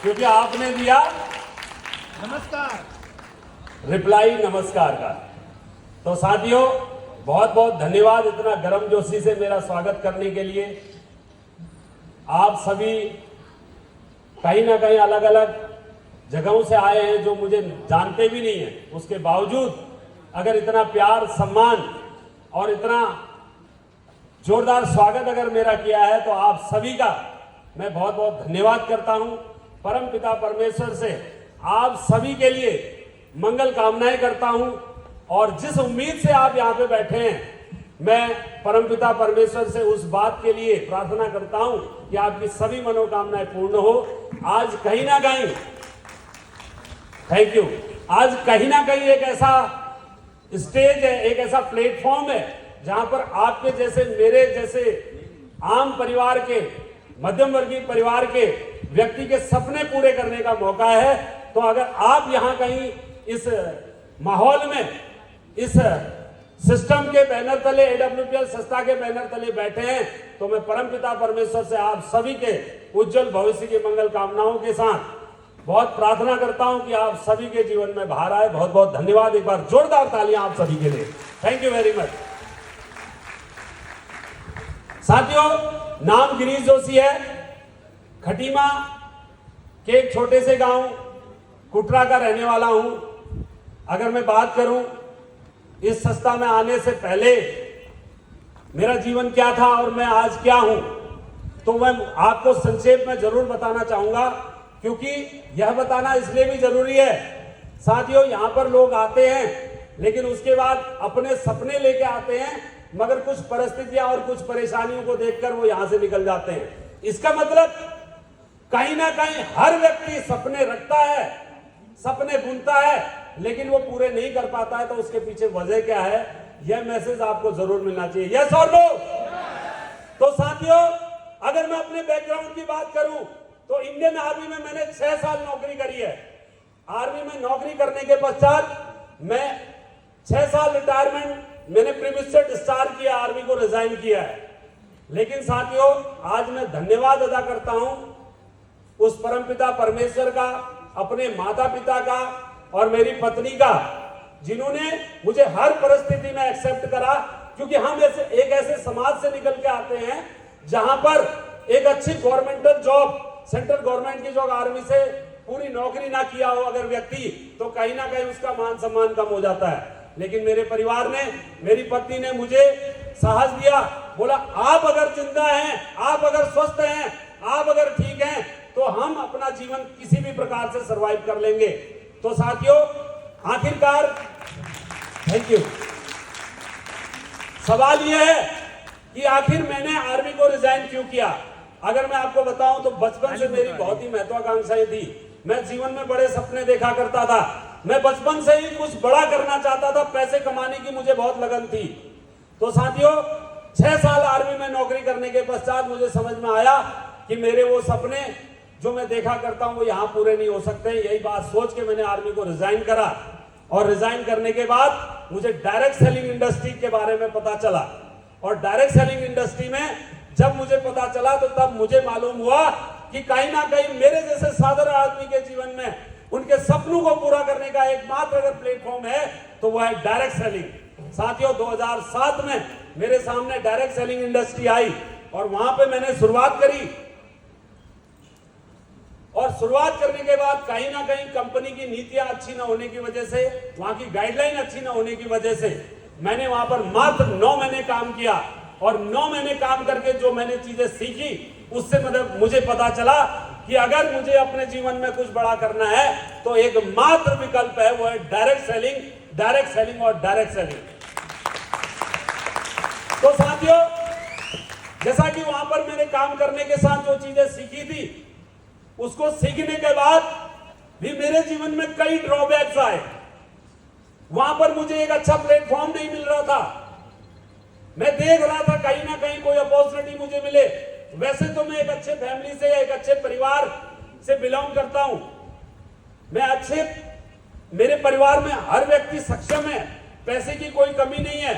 क्योंकि आपने दिया नमस्कार रिप्लाई नमस्कार का। तो साथियों, बहुत बहुत धन्यवाद इतना गर्मजोशी से मेरा स्वागत करने के लिए। आप सभी कहीं ना कहीं अलग अलग जगहों से आए हैं जो मुझे जानते भी नहीं हैं, उसके बावजूद अगर इतना प्यार सम्मान और इतना जोरदार स्वागत अगर मेरा किया है तो आप सभी का मैं बहुत बहुत धन्यवाद करता हूं। परम पिता परमेश्वर से आप सभी के लिए मंगल कामनाएं करता हूं और जिस उम्मीद से आप यहाँ पे बैठे हैं, मैं परम पिता परमेश्वर से उस बात के लिए प्रार्थना करता हूं कि आपकी सभी मनोकामनाएं पूर्ण हो। आज कहीं ना कहीं, थैंक यू, आज कहीं ना कहीं एक ऐसा स्टेज है, एक ऐसा प्लेटफॉर्म है जहां पर आपके जैसे, मेरे जैसे आम परिवार के, मध्यम वर्गीय परिवार के व्यक्ति के सपने पूरे करने का मौका है। तो अगर आप यहां कहीं इस माहौल में, इस सिस्टम के बैनर तले, AWPL संस्था के बैनर तले बैठे हैं, तो मैं परमपिता परमेश्वर से आप सभी के उज्जवल भविष्य की मंगल कामनाओं के साथ बहुत प्रार्थना करता हूं कि आप सभी के जीवन में बाहर आए। बहुत बहुत धन्यवाद। एक बार जोरदार तालियां आप सभी के लिए। Thank you very much. साथियों, नाम गिरीश जोशी है, खटीमा के एक छोटे से गांव कुटरा का रहने वाला हूं। अगर मैं बात करूं इस संस्था में आने से पहले मेरा जीवन क्या था और मैं आज क्या हूं, तो मैं आपको संक्षेप में जरूर बताना चाहूंगा, क्योंकि यह बताना इसलिए भी जरूरी है। साथियों, यहां पर लोग आते हैं लेकिन उसके बाद अपने सपने लेके आते हैं, मगर कुछ परिस्थितियां और कुछ परेशानियों को देखकर वो यहां से निकल जाते हैं। इसका मतलब कहीं ना कहीं हर व्यक्ति सपने रखता है, सपने बुनता है, लेकिन वो पूरे नहीं कर पाता है। तो उसके पीछे वजह क्या है, यह मैसेज आपको जरूर मिलना चाहिए। यस और नो? तो साथियों, अगर मैं अपने बैकग्राउंड की बात करूं तो इंडियन आर्मी में मैंने 6 साल नौकरी करी है। आर्मी में नौकरी करने के पश्चात मैं 6 साल रिटायरमेंट मैंने प्रीवियस से डिस्चार्ज किया, आर्मी को रिजाइन किया है। लेकिन साथियों, आज मैं धन्यवाद अदा करता हूं उस परमपिता परमेश्वर का, अपने माता पिता का और मेरी पत्नी का, जिन्होंने मुझे हर परिस्थिति में एक्सेप्ट करा। क्योंकि हम एक ऐसे समाज से निकल के आते हैं जहां पर एक अच्छी गवर्नमेंटल जॉब, सेंट्रल गवर्नमेंट की जॉब, आर्मी से पूरी नौकरी ना किया हो अगर व्यक्ति, तो कहीं ना कहीं उसका मान सम्मान कम हो जाता है। लेकिन मेरे परिवार ने, मेरी पत्नी ने मुझे साहस दिया, बोला आप अगर जिंदा हैं, आप अगर स्वस्थ हैं, आप अगर ठीक हैं, तो हम अपना जीवन किसी भी प्रकार से सरवाइव कर लेंगे। तो साथियों, आखिरकार, थैंक यू, सवाल यह है कि आखिर मैंने आर्मी को रिजाइन क्यों किया। अगर मैं आपको बताऊं तो बचपन से मेरी बहुत ही महत्वाकांक्षाएं थी। मैं जीवन में बड़े सपने देखा करता था। मैं बचपन से ही कुछ बड़ा करना चाहता था, पैसे कमाने की मुझे बहुत लगन थी। तो साथियों, 6 साल आर्मी में नौकरी करने के पश्चात मुझे समझ में आया कि मेरे वो सपने जो मैं देखा करता हूं वो यहां पूरे नहीं हो सकते। यही बात सोच के मैंने आर्मी को रिजाइन करा और रिजाइन करने के बाद मुझे डायरेक्ट सेलिंग इंडस्ट्री के बारे में पता चला। और डायरेक्ट सेलिंग इंडस्ट्री में जब मुझे पता चला तो तब मुझे मालूम हुआ कि कहीं ना कहीं मेरे जैसे साधारण आदमी के जीवन में उनके सपनों को पूरा करने का एकमात्र अगर प्लेटफॉर्म है तो वह है डायरेक्ट सेलिंग। साथियों, 2007 में मेरे सामने डायरेक्ट सेलिंग इंडस्ट्री आई और वहां पे मैंने शुरुआत करी। और शुरुआत करने के बाद कहीं ना कहीं कंपनी की नीतियां अच्छी ना होने की वजह से, वहां की गाइडलाइन अच्छी ना होने की वजह से मैंने वहां पर मात्र 9 महीने काम किया। और 9 महीने काम करके जो मैंने चीजें सीखी उससे मतलब मुझे पता चला कि अगर मुझे अपने जीवन में कुछ बड़ा करना है तो एक मात्र विकल्प है, वो है डायरेक्ट सेलिंग, डायरेक्ट सेलिंग और डायरेक्ट सेलिंग। तो साथियों, जैसा कि वहां पर मैंने काम करने के साथ जो चीजें सीखी थी, उसको सीखने के बाद भी मेरे जीवन में कई ड्रॉबैक्स आए। वहां पर मुझे एक अच्छा प्लेटफॉर्म नहीं मिल रहा था। मैं देख रहा था कहीं ना कहीं कोई अपॉर्चुनिटी मुझे मिले। वैसे तो मैं एक अच्छे फैमिली से, एक अच्छे परिवार से बिलोंग करता हूं। मेरे परिवार में हर व्यक्ति सक्षम है, पैसे की कोई कमी नहीं है।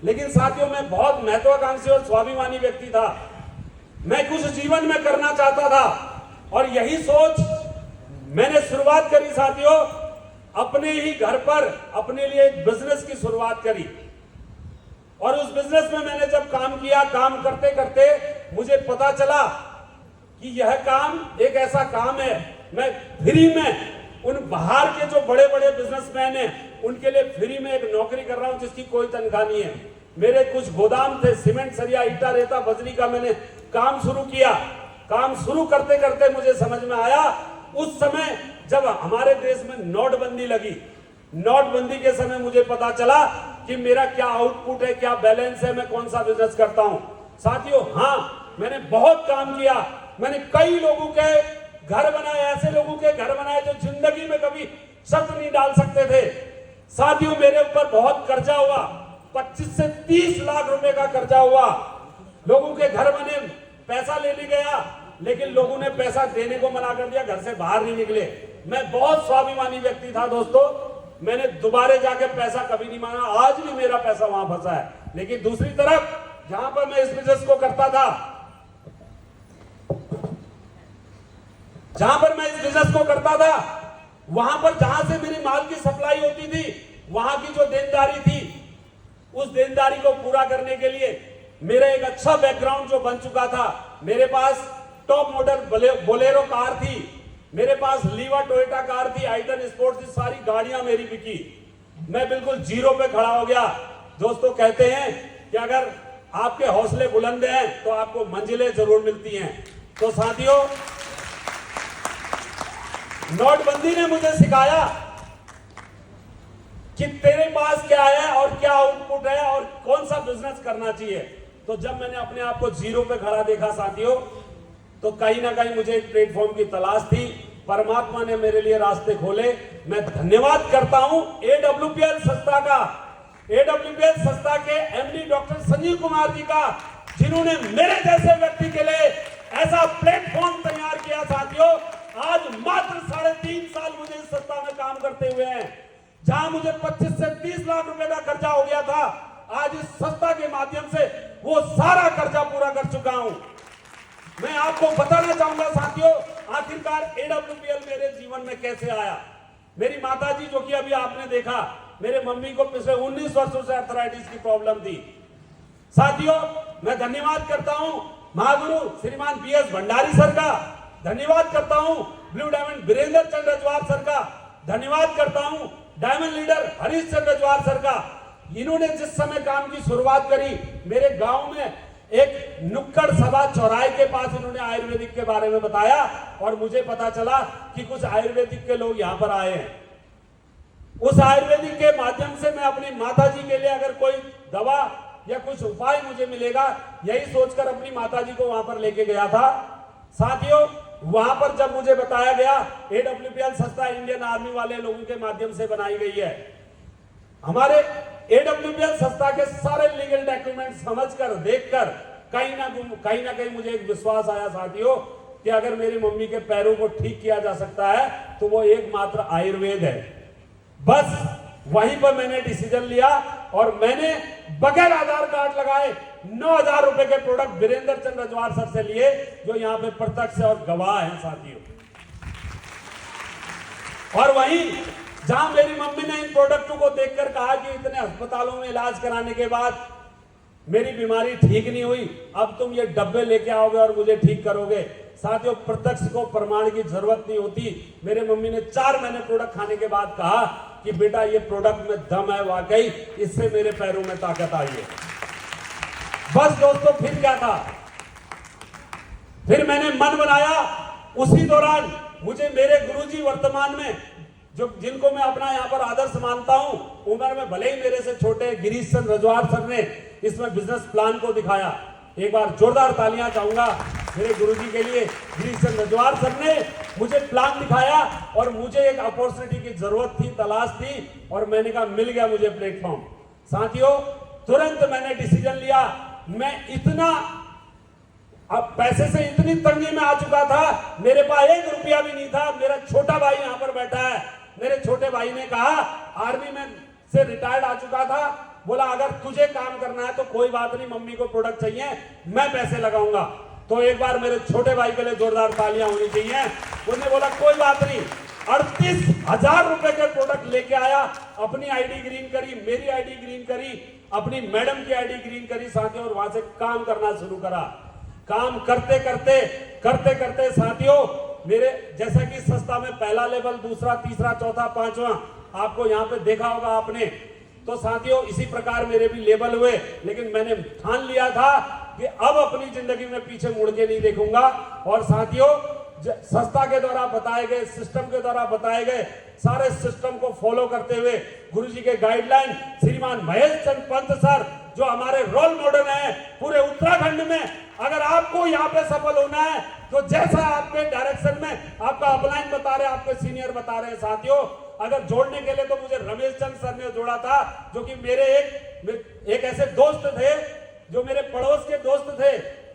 लेकिन साथियों, मैं बहुत महत्वाकांक्षी और स्वाभिमानी व्यक्ति था। मैं कुछ जीवन में करना चाहता था और यही सोच मैंने शुरुआत करी साथियों, अपने ही घर पर अपने लिए एक बिजनेस की शुरुआत करी। और उस बिजनेस में मैंने जब काम किया, काम करते करते मुझे पता चला कि यह काम एक ऐसा काम है, मैं फ्री में उन बाहर के जो बड़े बड़े बिजनेसमैन हैं उनके लिए फ्री में एक नौकरी कर रहा हूं जिसकी कोई तनख्वाह नहीं है। मेरे कुछ गोदाम थे, सीमेंट, सरिया, ईटा, रेता, बजरी का मैंने काम शुरू किया। काम शुरू करते करते मुझे समझ में आया, उस समय जब हमारे देश में नोटबंदी लगी, नोटबंदी के समय मुझे पता चला कि मेरा क्या आउटपुट है, क्या बैलेंस है, मैं कौन सा बिजनेस करता हूं। साथियों, हाँ, मैंने बहुत काम किया। मैंने कई लोगों के घर बनाए, ऐसे लोगों के घर बनाए जो जिंदगी में कभी शब्द नहीं डाल सकते थे। साथियों, मेरे ऊपर बहुत कर्जा हुआ, 25 से 30 लाख रुपए का कर्जा हुआ। लोगों के घर बने, पैसा लेने गया, लेकिन लोगों ने पैसा देने को मना कर दिया, घर से बाहर नहीं निकले। मैं बहुत स्वाभिमानी व्यक्ति था दोस्तों, मैंने दोबारा जाके पैसा कभी नहीं मांगा। आज भी मेरा पैसा वहां फंसा है। लेकिन दूसरी तरफ जहां पर मैं इस बिजनेस को करता था, जहां पर मैं इस बिजनेस को करता था, वहां पर जहां से मेरी माल की सप्लाई होती थी, वहां की जो देनदारी थी, उस देनदारी को पूरा करने के लिए मेरा एक अच्छा बैकग्राउंड जो बन चुका था। मेरे पास टॉप मॉडल बोलेरो कार थी, मेरे पास लीवा टोयोटा कार थी, आइटन स्पोर्ट्स थी, सारी गाड़ियां मेरी बिकी। मैं बिल्कुल जीरो पे खड़ा हो गया। दोस्तों, कहते हैं कि अगर आपके हौसले बुलंद हैं तो आपको मंजिलें जरूर मिलती हैं। तो साथियों, नोटबंदी ने मुझे सिखाया कि तेरे पास क्या है और क्या आउटपुट है और कौन सा बिजनेस करना चाहिए। तो जब मैंने अपने आप को जीरो पे खड़ा देखा साथियों, तो कहीं ना कहीं मुझे एक प्लेटफॉर्म की तलाश थी। परमात्मा ने मेरे लिए रास्ते खोले। मैं धन्यवाद करता हूं AWPL संस्था का, AWPL संस्था के MD डॉक्टर संजीव कुमार जी का, जिन्होंने मेरे जैसे व्यक्ति के लिए ऐसा प्लेटफॉर्म तैयार किया। साथियों, आज मात्र 3.5 साल मुझे इस संस्था में काम करते हुए हैं। जहां मुझे 25 से 30 लाख रुपए का कर्जा हो गया था, आज इस संस्था के माध्यम से वो सारा कर्जा पूरा कर चुका हूं। मैं आपको बताना चाहूंगा साथियों, आखिरकार AWPL मेरे जीवन में कैसे आया। मेरी माताजी, जो कि अभी आपने देखा, मेरे मम्मी को पिछले 19 वर्षों से अर्थराइटिस की प्रॉब्लम थी। साथियों, मैं धन्यवाद करता हूं महागुरु श्रीमान PS भंडारी सर का, धन्यवाद करता हूं ब्लू डायमंड वीरेंद्र चंद्र रजवार सर का, धन्यवाद करता हूं diamond leader Harish Chandra Rajwar sir का। इन्होंने जिस समय काम की शुरुआत करी, मेरे गांव में एक नुक्कड़ सभा चौराहे के पास इन्होंने आयुर्वेदिक के बारे में बताया और मुझे पता चला कि कुछ आयुर्वेदिक के लोग यहां पर आए हैं। उस आयुर्वेदिक के माध्यम से मैं अपनी माताजी के लिए अगर कोई दवा या कुछ उपाय मुझे मिलेगा, यही सोचकर अपनी माताजी को वहां पर लेके गया था। साथियों, वहां पर जब मुझे बताया गया, AWPL संस्था इंडियन आर्मी वाले लोगों के माध्यम से बनाई गई है। हमारे AWPL संस्था के सारे लीगल डॉक्यूमेंट समझकर, देखकर कहीं ना कहीं मुझे एक विश्वास आया साथियों कि अगर मेरी मम्मी के पैरों को ठीक किया जा सकता है तो वो एकमात्र आयुर्वेद है। बस वहीं पर मैंने डिसीजन लिया और मैंने बगैर आधार कार्ड लगाए 9,000 रुपए के प्रोडक्ट वीरेंद्र चंद्र रजवार सर से लिए, जो यहां पे प्रत्यक्ष और गवाह हैं साथियों। और वहीं जहां मेरी मम्मी ने इन प्रोडक्टों को देखकर कहा कि इतने अस्पतालों में इलाज कराने के बाद मेरी बीमारी ठीक नहीं हुई, अब तुम ये डब्बे लेके आओगे और मुझे ठीक करोगे। साथियों, प्रत्यक्ष को प्रमाण की जरूरत नहीं होती। मेरे मम्मी ने 4 महीने प्रोडक्ट खाने के बाद कहा कि बेटा ये प्रोडक्ट में दम है, वाकई इससे मेरे पैरों में ताकत आई है। बस दोस्तों, फिर क्या था, फिर मैंने मन बनाया। उसी दौरान मुझे मेरे गुरुजी वर्तमान में, जो जिनको मैं अपना यहाँ पर आदर्श मानता हूं, उम्र में भले ही मेरे से छोटे, गिरीश चंद्र रजवार सर ने इसमें बिजनेस प्लान को दिखाया। एक बार जोरदार तालियां चाहूंगा मेरे गुरुजी के लिए। गिरीश चंद्र रजवार सर ने मुझे प्लान दिखाया और मुझे एक अपॉर्चुनिटी की जरूरत थी, तलाश थी, और मैंने कहा मिल गया मुझे प्लेटफॉर्म। साथियों, तुरंत मैंने डिसीजन लिया। मैं इतना, अब पैसे से इतनी तंगी में आ चुका था, मेरे पास 1 रुपया भी नहीं था। मेरा छोटा भाई यहाँ पर बैठा है। मेरे छोटे भाई ने कहा, आर्मी में से रिटायर्ड आ चुका था, बोला अगर तुझे काम करना है तो कोई बात नहीं, मम्मी को प्रोडक्ट चाहिए, मैं पैसे लगाऊंगा। तो एक बार मेरे छोटे भाई के लिए जोरदार तालियां होनी चाहिए। उन्होंने बोला कोई बात नहीं, 38,000 रुपए के प्रोडक्ट लेके आया, अपनी आईडी ग्रीन करी, मेरी आईडी ग्रीन करी, अपनी मैडम की आईडी ग्रीन करी साथियों, और वहां से काम करना शुरू करा। काम करते करते साथियों, मेरे जैसा कि सस्ता में पहला लेवल, दूसरा, तीसरा, चौथा, पांचवा, आपको यहां पे देखा होगा आपने। तो साथियों इसी प्रकार मेरे भी लेवल हुए, लेकिन मैंने ठान लिया था कि अब अपनी जिंदगी में पीछे मुड़ के नहीं देखूंगा। और साथियों संस्था के द्वारा बताए गए, सिस्टम के द्वारा बताए गए सारे सिस्टम को फॉलो करते हुए गुरुजी के गाइडलाइन, श्रीमान महेश चंद पंत सर जो हमारे रोल मॉडल हैं पूरे उत्तराखंड में, अगर आपको यहाँ पे सफल होना है तो जैसा आपके डायरेक्शन में आपका अपलाइन बता रहे, आपके सीनियर बता रहे हैं साथियों, अगर जोड़ने के लिए तो मुझे रमेश चंद सर ने जोड़ा था, जो कि मेरे एक ऐसे दोस्त थे जो मेरे पड़ोस के दोस्त थे,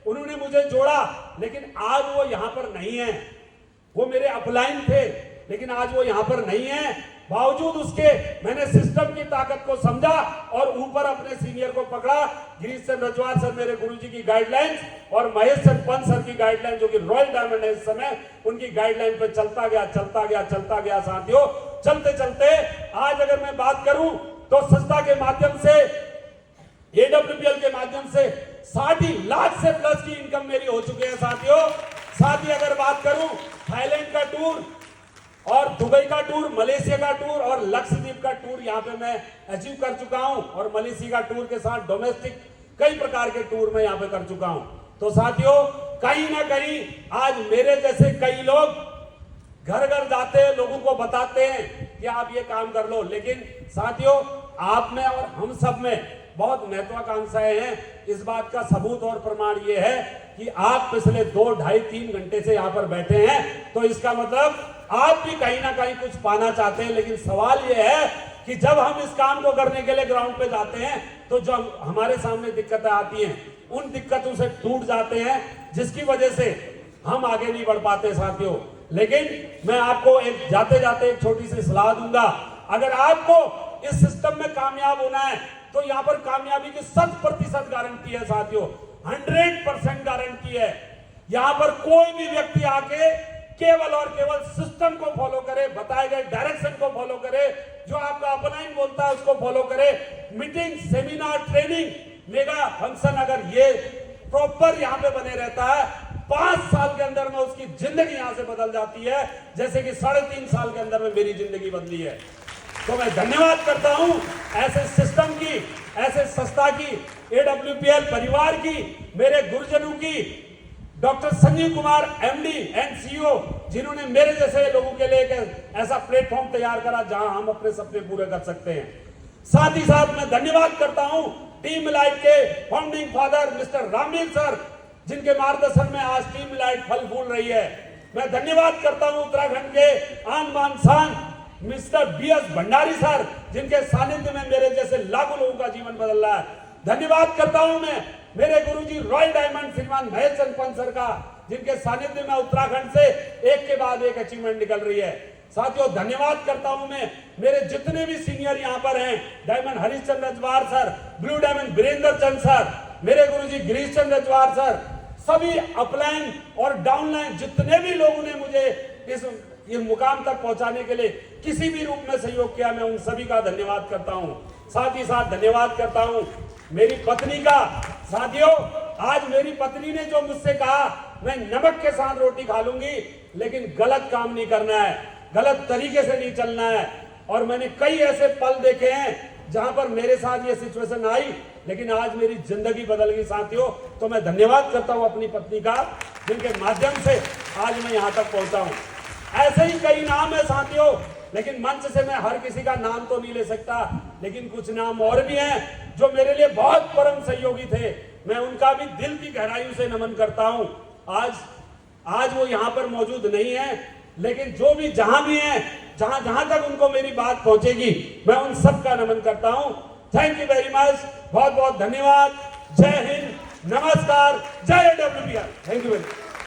उन्होंने मुझे जोड़ा। लेकिन आज वो यहां पर नहीं है, वो मेरे अपलाइन थे, लेकिन आज वो यहां पर नहीं है। बावजूद उसके मैंने सिस्टम की ताकत को समझा और ऊपर अपने सीनियर को पकड़ा। गिरीश चंद्र रजवार सर मेरे गुरुजी की गाइडलाइंस और महेश चंद पंत सर की गाइडलाइन, जो कि रॉयल डायमंड है इस समय, उनकी गाइडलाइन पे चलता गया साथियों। चलते चलते आज अगर मैं बात करूं तो संस्था के माध्यम से, AWPL के माध्यम से 60 लाख से प्लस की इनकम मेरी हो चुकी है साथियों। साथ ही अगर बात करूं थाईलैंड का टूर और दुबई का टूर, मलेशिया का टूर और लक्षद्वीप का टूर यहाँ पे मैं अचीव कर चुका हूं, और मलेशिया का टूर के साथ डोमेस्टिक कई प्रकार के टूर मैं यहाँ पे कर चुका हूं। तो साथियों कहीं ना कहीं आज मेरे जैसे कई लोग घर घर जाते हैं, लोगों को बताते हैं कि आप ये काम कर लो, लेकिन साथियों आप में और हम सब में बहुत महत्वाकांक्षाएं हैं। इस बात का सबूत और प्रमाण ये है कि आप पिछले 2, 2.5, 3 घंटे से यहाँ पर बैठे हैं, तो इसका मतलब आप भी कहीं ना कहीं कुछ पाना चाहते हैं। लेकिन सवाल ये है कि जब हम इस काम को करने के लिए ग्राउंड पे जाते हैं तो जो हमारे सामने दिक्कतें आती हैं, उन दिक्कतों से टूट जाते हैं, जिसकी वजह से हम आगे नहीं बढ़ पाते साथियों। लेकिन मैं आपको एक जाते जाते एक छोटी सी सलाह दूंगा, अगर आपको इस सिस्टम में कामयाब होना है तो यहाँ पर कामयाबी की 100% गारंटी है साथियों, 100% गारंटी है। यहाँ पर कोई भी व्यक्ति आके केवल और केवल सिस्टम को फॉलो करे, बताए गए डायरेक्शन को फॉलो करे, जो आपका अपलाइन बोलता है उसको फॉलो करे। Meeting, seminar, training, mega function अगर ये प्रॉपर यहाँ पे बने रहता है, 5 साल के अंदर में उसकी जिंदगी यहाँ से बदल जाती है, जैसे कि 3.5 साल के अंदर में मेरी जिंदगी बदली है। तो मैं धन्यवाद करता हूं ऐसे सिस्टम की, ऐसे संस्था की, AWPL परिवार की, मेरे गुरुजनों की, doctor Sanjeev Kumar MD and CEO, जिन्होंने मेरे जैसे लोगों के लिए एक ऐसा प्लेटफॉर्म तैयार करा जहां हम अपने सपने पूरे कर सकते हैं। साथ ही साथ मैं धन्यवाद करता हूं टीम लाइट के founding father mister Ramveer sir, जिनके मार्गदर्शन में आज टीम लाइट फल फूल रही है। मैं धन्यवाद करता हूं उत्तराखंड के आन बान शान मिस्टर BS भंडारी सर, जिनके सानिध्य में मेरे जैसे लाखों लोगों का जीवन बदल रहा है। धन्यवाद करता हूं मैं मेरे गुरुजी रॉयल डायमंड श्रीमान महेश चंद पंत सर का, जिनके सानिध्य में उत्तराखंड से एक के बाद एक अचीवमेंट निकल रही है। साथियों धन्यवाद करता हूं मैं मेरे जितने भी सीनियर यहाँ पर हैं, diamond Harishchandra Rajwar sir, blue diamond Virendra Chand sir, मेरे गुरुजी गिरीश चंद्र रजवार सर, सभी अपलाइन और डाउनलाइन जितने भी लोगों ने मुझे इस मुकाम तक पहुंचाने के लिए किसी भी रूप में सहयोग किया, मैं उन सभी का धन्यवाद करता हूं। साथ ही साथ धन्यवाद करता हूं मेरी पत्नी का। साथियों आज मेरी पत्नी ने जो मुझसे कहा, मैं नमक के साथ रोटी खा लूंगी, लेकिन गलत काम नहीं करना है, गलत तरीके से नहीं चलना है। और मैंने कई ऐसे पल देखे हैं जहां पर मेरे साथ ये सिचुएशन आई, लेकिन आज मेरी जिंदगी बदल गई साथियों। तो मैं धन्यवाद करता हूं अपनी पत्नी का, जिनके माध्यम से आज मैं यहां तक पहुंचा हूं। ऐसे ही कई नाम है साथियों, लेकिन मंच से मैं हर किसी का नाम तो नहीं ले सकता, लेकिन कुछ नाम और भी हैं जो मेरे लिए बहुत परम सहयोगी थे। मैं उनका भी दिल की गहराइयों से नमन करता हूं। आज वो यहाँ पर मौजूद नहीं है, लेकिन जो भी जहां भी हैं, जहां तक उनको मेरी बात पहुंचेगी, मैं उन सब का नमन करता हूं। थैंक यू वेरी मच, बहुत बहुत धन्यवाद। जय हिंद, नमस्कार, जय AWPL। Thank you very much.